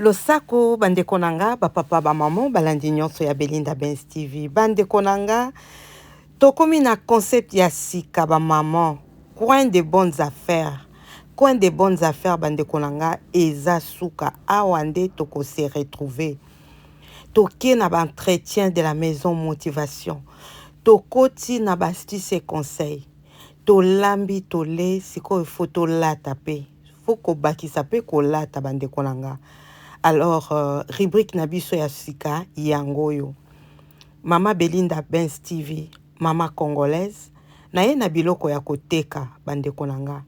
Losako bandeko nanga bapapa bamama balandi nyonso ya Belinda Benz TV bandeko nanga tokomi na concept ya sika bamama coin de bonnes affaires bandeko nanga eza suka awa nde toko se retrouver toke na ba entretien de la maison motivation tokoti na ba astuce et conseil tolambi tole sikoyo faut tolata pe faut kobakisa pe kolata bandeko nanga. Alors, rubrique Nabiso ya sika yangoyo. Mama Belinda Benz TV, mama congolaise, na ye na biloko ya koteka bandeko nanga.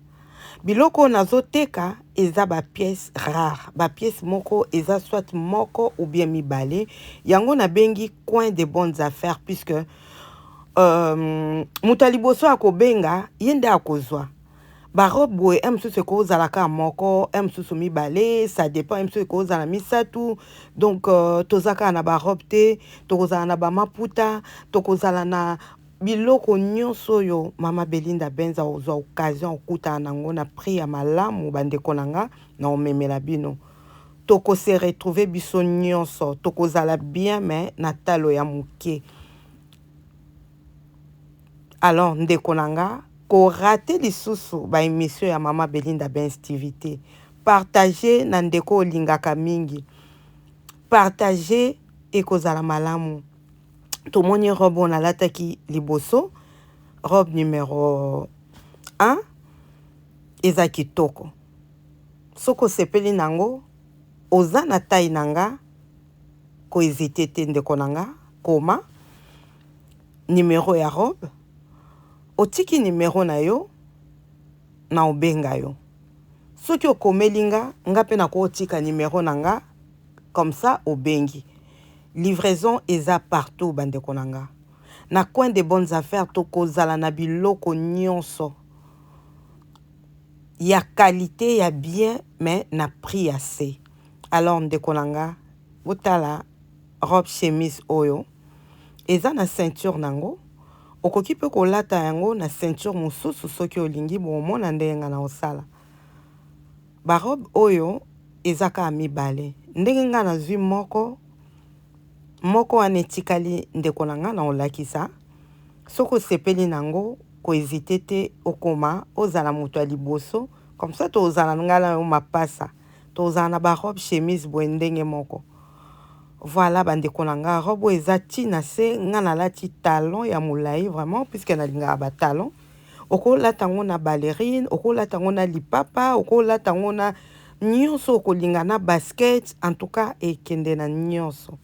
Biloko nazoteka eza ba pièce rare, ba pièce moko eza soit moko ou bien mibale. Yango na bengi coin de bonnes affaires puisque mutaliboso akobenga yende akozwa. Barobe msusu koza la ka moko msusu mibale ça dépend msusu koza la misatu donc tozaka na barobe te tokozala na bamaputa tokozala na biloko nyonso yo mama Belinda Benz ozwa occasion okuta nango na prix ya malamu bandeko nanga na omemela bino toko se retrouver biso nyonso tokozala bien mais na talo ya muke. Alors ndeko nanga ko rater lisusu ba émission ya mama Belinda Benz TV te. Partager na ndeko olingaka mingi. Partager ekozala malamu. Tomoni robe on alataki liboso. Robe numéro 1 eza kitoko. Soko sepeli nango oza na taille nanga ko hésiter te ndeko nanga koma numéro ya robe otiki numéro na yo na obenga yo soki okomelinga nga pe na ko otika numéro nanga comme ça obengi livraison eza partout bandeko nanga na coin de bonnes affaires tokozala na biloko nyonso ya qualité ya bien mais na prix assez. Alors ndeko nanga botala robe chemise oyo eza na ceinture nango okoki pe kolata yango na ceinture mosusu soki olingi bomona ndenga na osala. Barobe oyo ezaka mibale. Ndenge nga na zwi moko ane tikali ndeko nanga na olakisa. Soko sepeli nango ko hésiter te okoma ozala mutu liboso comme ça to ozala ngala yo mapasa. To ozala na barobe chemise boye ndenge moko. Voilà bandeko nanga robe eza tina se nga na lati talon ya mulai vraiment puisque na linga ba talon okolata ngo na ballerine okolata ngo na lipapa okolata ngo na nyonso okolinga na basket en tout cas ekende na nyonso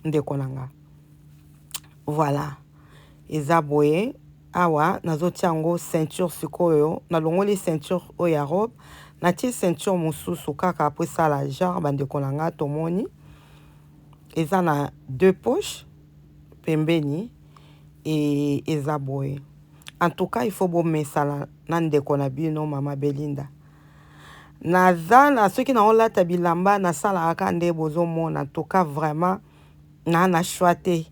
ndeko nanga. Voilà eza boye awa nazotia ngo ceinture sikoyo na longoli ceinture o ya robe na tie ceinture mosusu kaka po sala genre bandeko nanga tomoni eza na deux poches pembeni et eza boye. En tout cas il faut bomesala na ndeko na bino mama Belinda. Nazala ceux qui na olata bilamba na sala aka nde bozomona en tout cas vraiment na choité.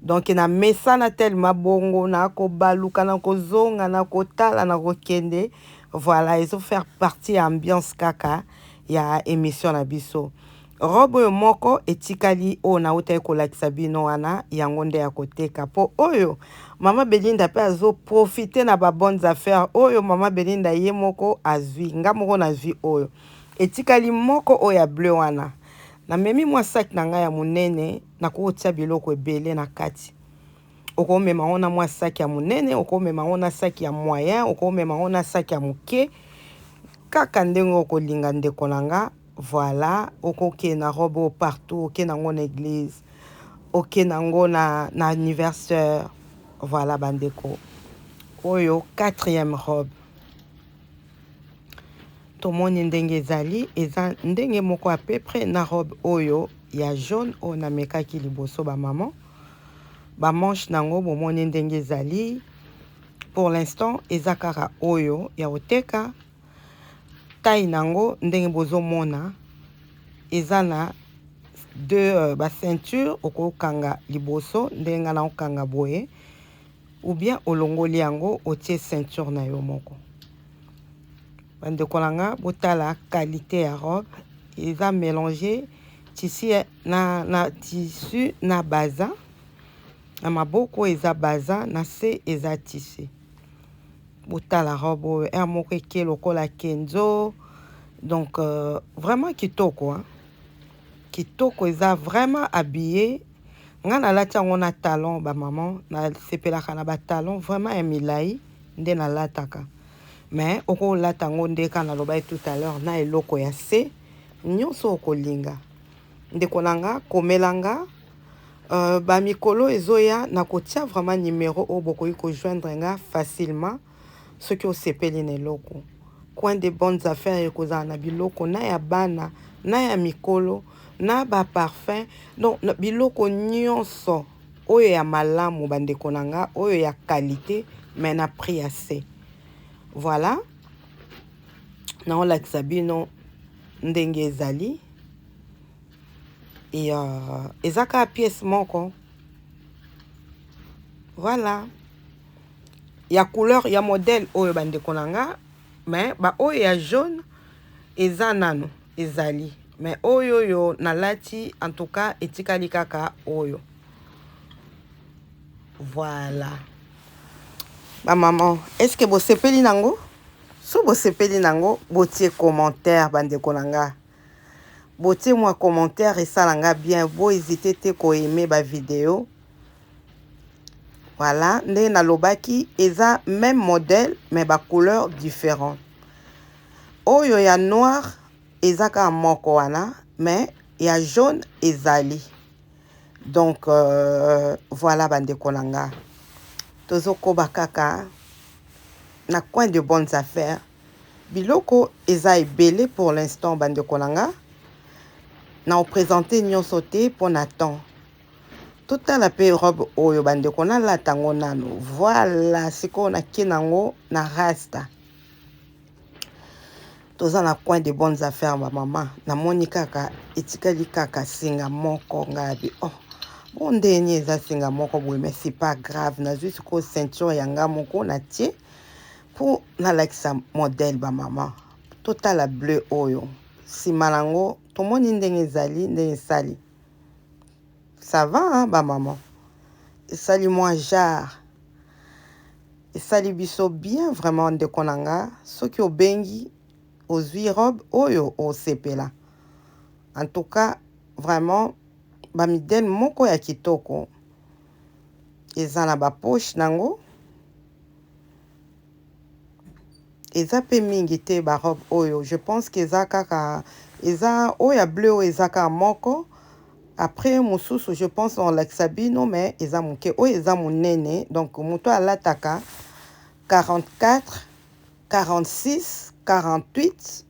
Donc na mesana tellement bongo na ko baluka na ko zonga na ko tala na ko kende. Voilà, ils ont faire partie ambiance kaka ya émission na biso. Robe moko etikali o na uta ekolakisa bino wana yango nde ya koteka po oyo mama Belinda pe azo profiter na ba bonnes affaires oyo mama Belinda ye moko azwi nga moko na zwi oyo etikali moko oya bleu wana na memi mwa sac na nga ya munene na ko tia biloko ebele na kati oko mema ona mwa sac ya munene oko mema ona sac ya moyen oko mema ona sac ya muke kaka ndenge okolinga ndeko nanga. Voilà, okoke na robe partout, oke nango na église, oke nango na anniversaire. Voilà bandeko. Oyo quatrième robe. Tomoni ndenge ezali, eza ndenge moko à peu près na robe oyo ya jaune o na mekaki liboso ba maman. Ba manche nango bomoni ndenge ezali. Pour l'instant, eza kaka oyo ya oteka. Taille nango ndenge bozomona eza na deux ba ceinture okokanga liboso ndenge na okanga boye ou bien olongoli yango otie ceinture na yo moko. Bandeko nanga botala qualité ya robe eza mélangé na tissu na baza na maboko eza baza na se eza tissu. Botala robe oyo air moko eke lokola kenzo. Donc vraiment kitoko hein? Kitoko eza vraiment habillé. Nga nalati yango na talon ba maman na sepelaka na ba talon vraiment ya milai nde nalataka. Mais oko lata yango nde kana loba tout à l'heure na eloko ya se nyonso okolinga. Ndeko nanga komelanga ba mikolo ezoya na kotia vraiment numéro o bokoyi ko joindre nga facilement ce qui osepeli na eloko. Coin de bonnes affaires ekozala na biloko na ya bana na ya mikolo na ba parfum donc biloko nyonso oyo ya malamu bandeko nanga oyo ya qualité mais na prix assez. Voilà. Na olakisa bino ndenge ezali. Et ezaka pièce moko. Voilà. Ya couleur, ya modèle oyo bandeko nanga, mais ba oyo ya jaune eza nano ezali. Mais oyo yo nalati en tout cas etikali kaka oyo. Voilà. Ba maman, est-ce que vous sepeli nango? So vous sepeli nango, botier commentaire bandeko nanga. Botier moi commentaire et ça langa bien. Vous hésitez te ko aimer ba vidéo. Voilà, nde na lobaki eza même modèle mais ba couleur différente. Oyo ya noir eza ka moko wana mais ya jaune ezali. Donc voilà bandeko nanga. Tozoko bakaka na coin de bonnes affaires. Biloko eza ebele pour l'instant bandeko nanga. Na présenter nyonso te pour Nathan. Tout à la paix robe oyo bandeko na latango nano. Voilà, siko na kinango na rasta. Toza na coin de bonnes affaires ma maman. Na moni kaka etikali kaka singa moko ngabi. Oh, bon ndeni eza singa moko boye mais c'est pas grave. Na juste ko ceinture yanga moko na tie pour na lakisa modèle ba maman. Total la bleu oyo. Si malango to moni ndenge ezali ndenge sali. Ça va, hein, ba maman. Et salut moi, jar. Et salut biso bien, vraiment, de konanga. Ceux qui ont bengi, aux huit robes, oyo, au sepela. En tout cas, vraiment, ba midel moko ya kitoko. Eza na ba poche nango. Eza pe mingi te ba robe oyo. Je pense que eza kaka, eza oya bleu eza ka moko. Après, moussousou, je pense on l'axabino, mais ils ont mouké. Oh, ils ont nene. Donc, mouto à l'ataka 44, 46, 48.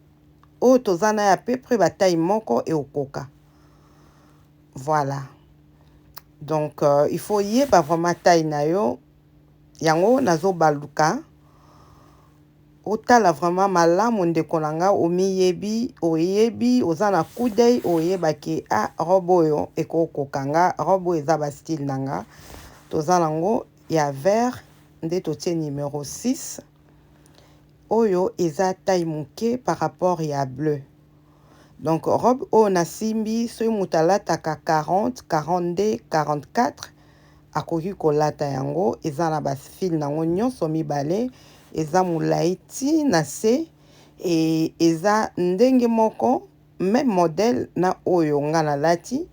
Oh, tozana à peu près bataille moko et au coca. Voilà. Donc, il faut y aller vraiment taille nayo. Yango nazo baluka. Otala vraiment malamu ndeko nanga omiyebi oyebi ozana kudei oyeba ke a robo yo eko kokanga robo eza ba style nanga tozana ngo ya vert nde totie numéro 6 oyo eza taille muke par rapport ya bleu. Donc robe o na simbi so mutala taka 40 42 44 akoki kolata yango eza na ba style nango nyonso mibale. Eza mulaiti na se et eza ndenge moko même modèle na oyo nga na lati.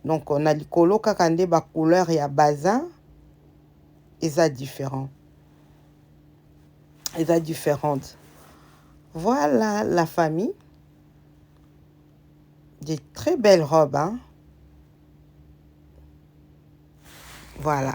Donc on a likolo kaka nde ba couleur ya baza eza différent. Eza différente. Voilà la famille. Des très belles robes hein. Voilà.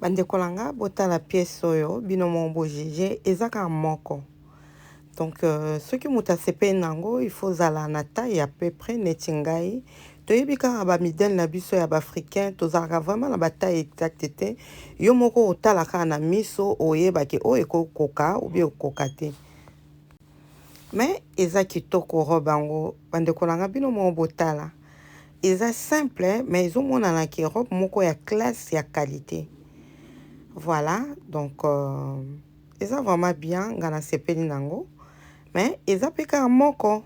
bandeko na nga botala pièce oyo bino mo juge ezaka moko. Donc soki moto asepeli nango il faut zala na taille à peu près neti ngai toyebi kaka bamidele na biso ya baafricain tozalaka vraiment na bataille exacte te yo moko otala kaka na miso oyebaki oyo ekokoka obi okoka te. Mais eza kitoko robe yango bandeko na nga bino mo botala eza simple mais ezomonanaki robe moko ya classe ya qualité. Voilà, donc eza vraiment bien nga nasepeli nango mais eza pe kaka moko.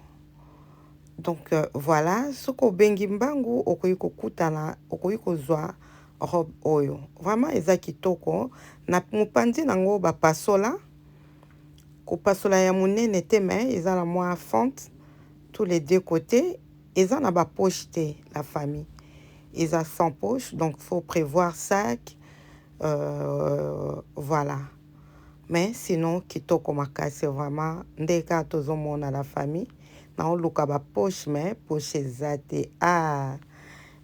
Donc voilà, soki obengi mbangu okoki kokutana okoki kozwa robe oyo vraiment eza kitoko na mopanzi nango bapasola kopasola ya monene te mais eza na mwa fente tous les deux côtés eza na bapoche te la famille eza sans poche donc faut prévoir sac voilà. Mais sinon kitoko makasi vraiment ndeka tozomona la famille na oluka ba poche mais poche ezate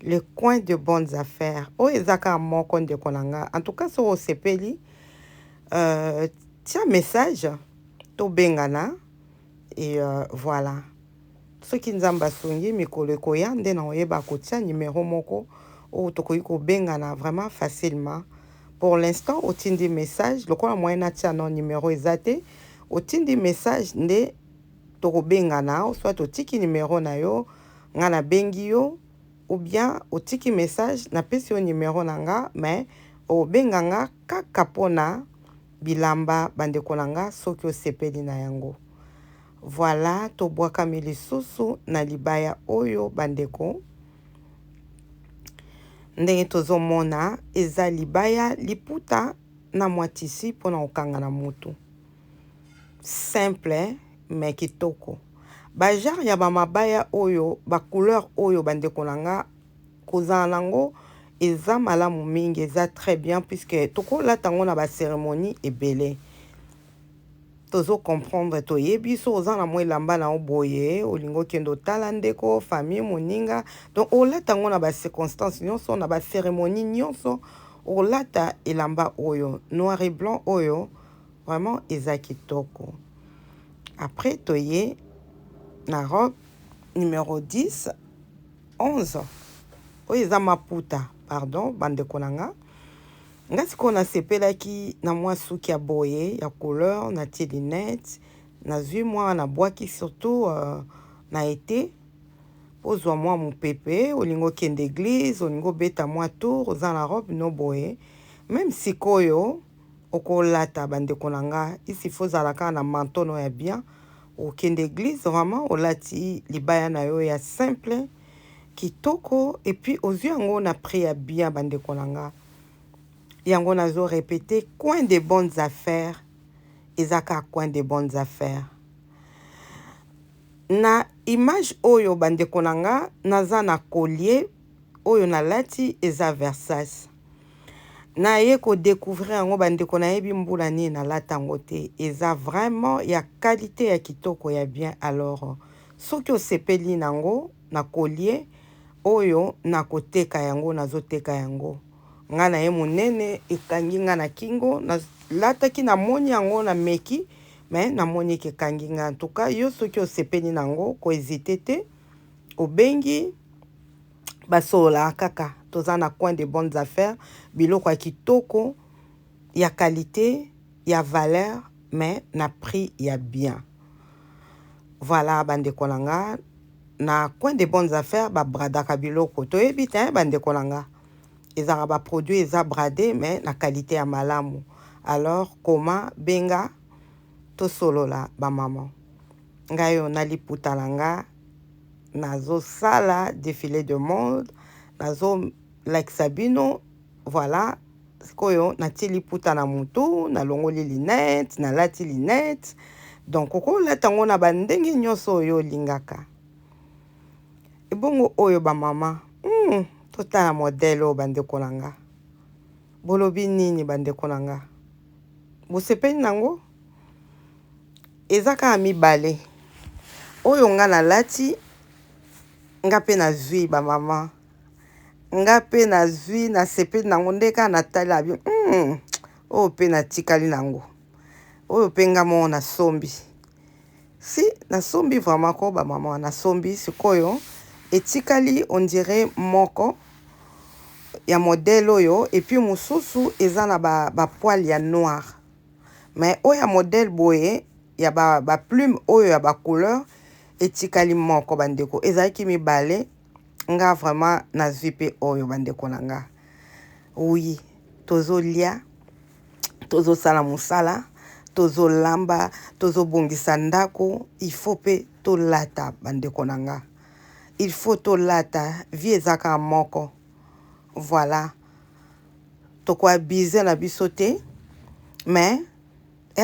le coin de bonnes affaires o ezaka moko ndeko nanga en tout cas so osepeli tia message to bengana et voilà soki nzamba songi mikolo koya nde na oyeba kotia numéro moko o tokoki ko bengana vraiment facilement. Pour l'instant, otindi message, le quoi moyen natia non numéro exact, otindi message nde toko bengana, soit otiki numéro na yo, ngana bengi yo, ou bien otiki message na pesi yo numéro nanga, mais o benganga kaka pona bilamba bandeko nanga soki osepeli na yango. Voilà, to boaka milisusu na libaya oyo bandeko. Ndenge tozomona eza libaya liputa na mwatisi pona okanga na mutu. Simple mais kitoko. Ba genre ya ba mabaya oyo, ba couleur oyo bandeko nanga kozala nango eza malamu mingi eza très bien puisque tokola tango na ba cérémonie ebele. Tozo comprendre toyebi so oza na mwe lamba na oboye olingo kendo tala ndeko famille moninga donc olata ngo na ba circonstances nyonso na ba cérémonie nyonso olata elamba oyo noir et blanc oyo vraiment eza kitoko. Après toye na robe numéro 10 11 oyo eza maputa pardon bandeko nanga nga sikoyo nasepelaki na mwa suki ya boye ya couleur na tie lunette nazwi mwa na bwaki surtout na été pozwa mwa mopepe olingo kende église olingo beta mwa tour oza na robe no boye même sikoyo okolata bandeko nanga isi fozala kaka na mantono ya bien okende église vraiment olati libaya na yo ya simple kitoko et puis ozwi yango na prix ya bien bandeko nanga. Yango nazo répété coin de bonnes affaires ezaka coin de bonnes affaires. Na image oyo bandeko nanga naza na collier oyo nalati eza Versace. Na ye ko découvrir yango bandeko na yebi mbula ni na lata yango te eza vraiment ya qualité ya kitoko ya bien. Alors soki osepeli nango na collier oyo na koteka yango nazoteka yango. Nga na ye monene ekangi nga na kingo na lataki na moni yango na meki mais na moni ekangi nga. En tout cas yo soki osepeli nango ko hésiter te obengi basola kaka toza na coin de bonnes affaires biloko ya kitoko ya qualité ya valeur mais na prix ya bien. Voilà bandeko nanga na coin de bonnes affaires babradaka biloko toyebi te bandeko nanga ezaka ba produit eza bradé mais na qualité ya malamu. Alors comment benga to solola ba maman ngayo naliputa nanga nazo sala défilé de mode nazo like sabino. Voilà sikoyo natie liputa na mutu na longoli linette na lati linette donc okolata ngo na bandenge nyonso oyo lingaka ebongo oyo ba mama totala modèle oyo bandeko nanga bolobi nini bandeko nanga bosepeli nango eza kaka mibale oyo nga nalati nga pe nazwi ba mama nga pe nazwi na sepeli nango ndeka na tali abi oyo pe natikali nango oyo pe nga mo na sombi si na sombi vraiment ko ba mama na sombi sikoyo etikali on dirait moko ya modèle oyo et puis mususu eza na ba poil ya noir mais oyo ya modèle boye ya ba plume oyo ya ba couleur etikali moko bandeko ezalaki mibale nga vraiment nazwi pe oyo bandeko na nga oui tozolia tozosala musala tozolamba tozobongisa ndako il faut pe tolata bandeko na nga il faut tolata vie ezaka moko voilà tokoabize na biso te mais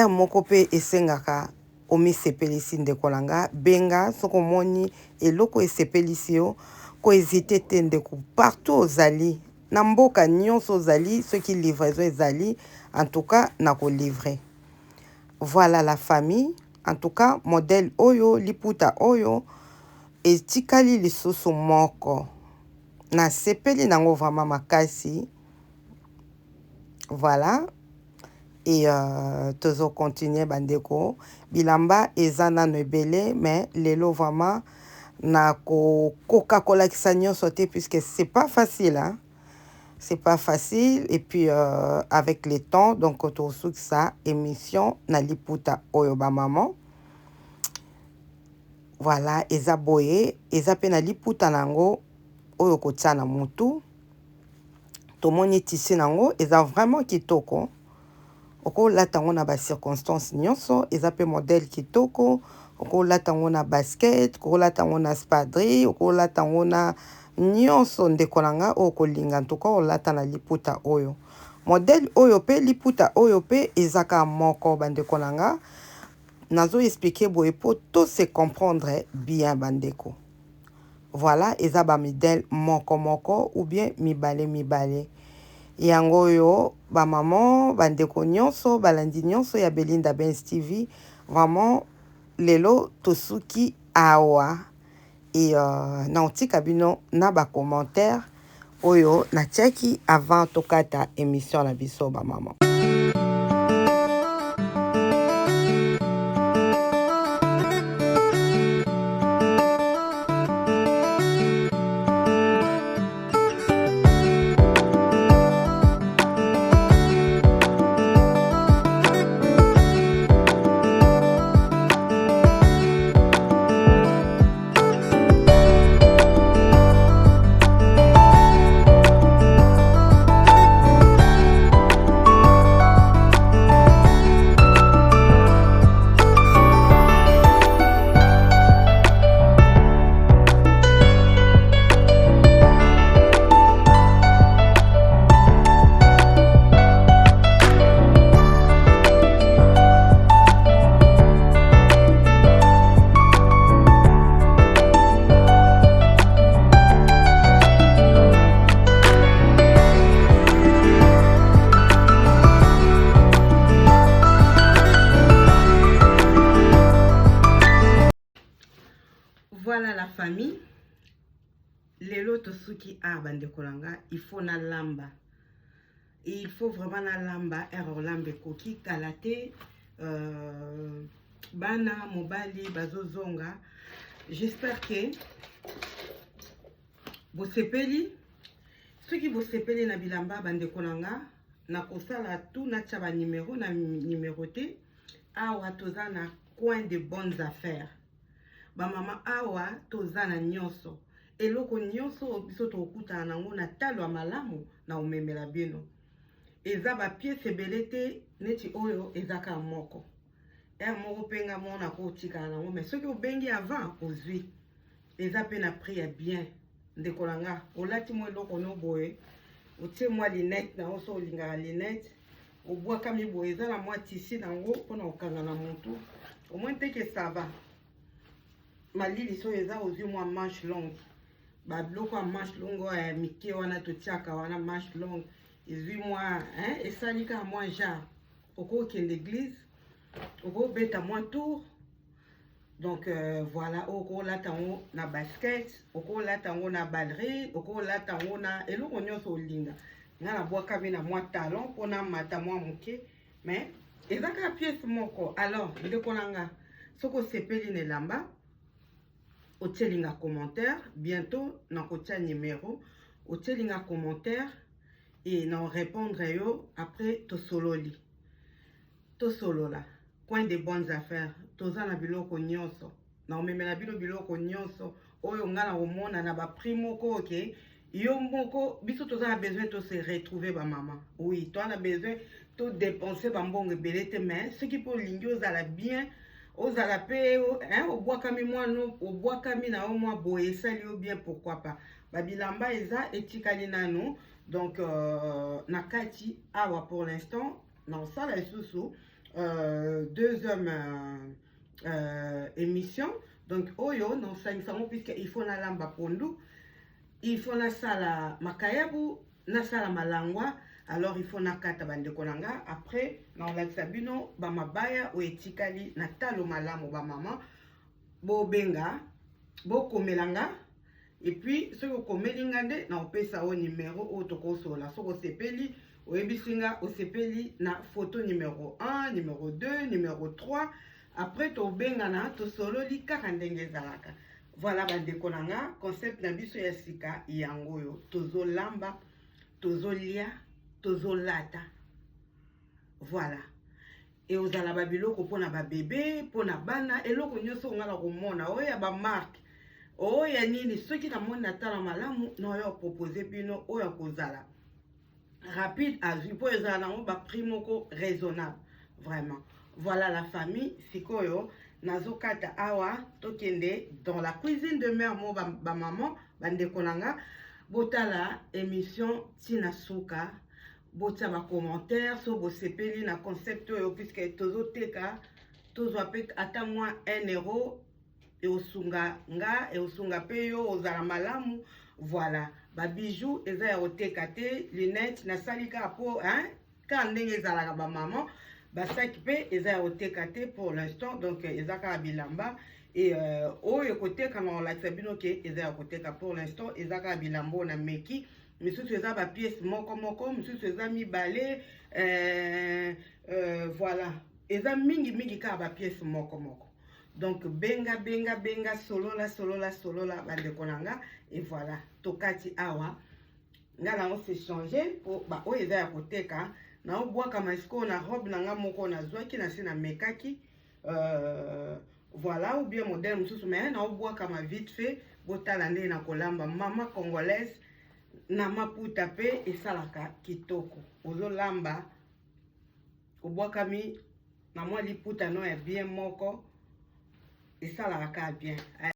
moko pe esengaka omisepelisi ndeko na nga benga soko moni eloko esepelisi yo ko hésiter te ndeko partout ozali na mboka nyonso ozali soki livraison ezali en tout cas na ko livrer. Voilà la famille en tout cas modèle oyo liputa oyo etikali lisusu moko na sepeli nango vraiment makasi. Voilà et tozo continuer bandeko bilamba eza nano ebele mais lelo vraiment na koka kolakisa nyonso te puisque c'est pas facile hein. C'est pas facile et puis avec le temps donc tout ça émission na liputa oyo ba maman. Voilà eza boye eza pe na liputa nango oyo kotia na mutu tomoni tisi nango eza vraiment kitoko oko latango na ba circonstances nyonso eza pe modèle kitoko oko latango na basket oko latango na spadrille oko latango na nyonso ndeko nanga oko linga ntuko olata na liputa oyo modèle oyo pe liputa oyo pe ezaka moko bandeko nanga nazo expliquer boye po tout se comprendre bien bandeko. Voilà eza ba modèle moko ou bien mibale yango yo ba maman bandeko nyonso balandi nyonso ya Belinda Benz TV vraiment lelo tosuki awa et na otika bino na ba commentaire oyo na tiaki avant tokata émission na biso ba maman. Voilà la famille. Lelo tosuki bandeko langa, il faut na lamba. Et il faut vraiment na lamba lambe koki kalate bana mobali bazozonga. J'espère que vous sepeli ceux qui vous sepeli na bilamba bandeko langa na kosala tout na tchaba numéro na numéroté awa toza na coin de bonnes affaires. Ba mama awa tozana nyonso eloko nyonso biso tokutana nango na talo ya malamu na omemela bino eza ba pièce ebelete neti oyo ezaka moko moko penga mona ko tika nango mais soki obengi avant ozwi eza pe na prix ya bien ndeko langa olati mo eloko no boye otie mwa linette na oso olingaka linette obwaka miboye eza na mwa tisi nango mpona okanga na motu au moins teke ça va. Malili so eza ozwi mwa manche longue ba biloko ya manche longue ya mike wana totiaka wana manche longue ezwi mwa esalika mwa genre oko okende église oko beta mwa tour Donc voilà, oko latango na basket, oko latango na ballerie, oko latango na eloko nyonso olinga. Nga na bwaka bi na mwa talon pona mata mwa muke, mais ezaka pièce moko. Alors, ndeko nanga, soko sepeli ne lamba, otielinga commentaire, bientôt na kotia numéro, otielinga commentaire et na répondre yo après to sololi. To solola. Coin de bonnes affaires, toza na biloko nyonso. Na omemela biloko nyonso, oyo nga na omona na ba prix moko ok. Yo moko, biso toza na besoin de se retrouver ba maman. Oui, toi na besoin de dépenser ba mbongo ebele te, mais ce qui peut lingi ozala bien, ozala pe hein, obwakami mwano, obwakami na o mwa boye sali yo bien, pourquoi pas. Ba bilamba eza etikali nanu. Donc nakati awa pour l'instant, na osala lisusu deuxième émission. Donc oyo non sangisango puisque il faut na lamba pondu, il faut na sala makayabu, na sala malangwa. Alors il faut na kata bande konanga. Après na olakisa bino ba mabaya o etikali na talo malamu ba mama bo benga bo komelanga. Et puis ce que komelinga nde na opesa o numéro o tokosola soko sepeli oyebisinga osepeli na photo numéro 1, numéro 2, numéro 3. Après to bengana to sololi kaka ndenge ezalaka. Voilà bandeko nanga, concept na biso ya sika yango yo tozo lamba, tozo lia, tozo lata. Voilà. Et ozala ba biloko pona ba bébé, pona bana, eloko nyonso ngala komona oya ba marque. Oya nini soki na mona tala malamu na yo proposer bino oya kozala rapide à vue pour les années ba prix moko raisonnable vraiment. Voilà la famille sikoyo nazokata awa tokende dans la cuisine de mère mo ba maman bande konanga botala émission Tina Suka botia ba commentaire so bo sepeli na concept yo puisque tozo teka tozo apek ata moins 1 euro et osunga nga et osunga pe yo ozala malamu. Voilà ba bijoux eza ya oteka te, lunettes na salika po hein ka ndenge ezalaka ba maman ba sac pe eza ya oteka te pour l'instant. Donc eza ka bilamba et oyo koteka na la sabino ke eza ya koteka pour l'instant eza ka bilambo na meki misusu eza ba pièce moko moko misusu eza mibale voilà eza mingi ka ba pièce moko moko. Donc benga solola bande konanga et voilà tokati awa ngala on s'est changé pour ba o eza ya koteka na obwaka masiko na robe nanga moko na zwaki na sina mekaki voilà ou bien modèle mususu mais na obwaka ma vite fait botala nde na kolamba mama congolaise na maputa pe esalaka kitoko ozolamba obwakami na mwa liputa no ya bien moko. Et ça, la bien.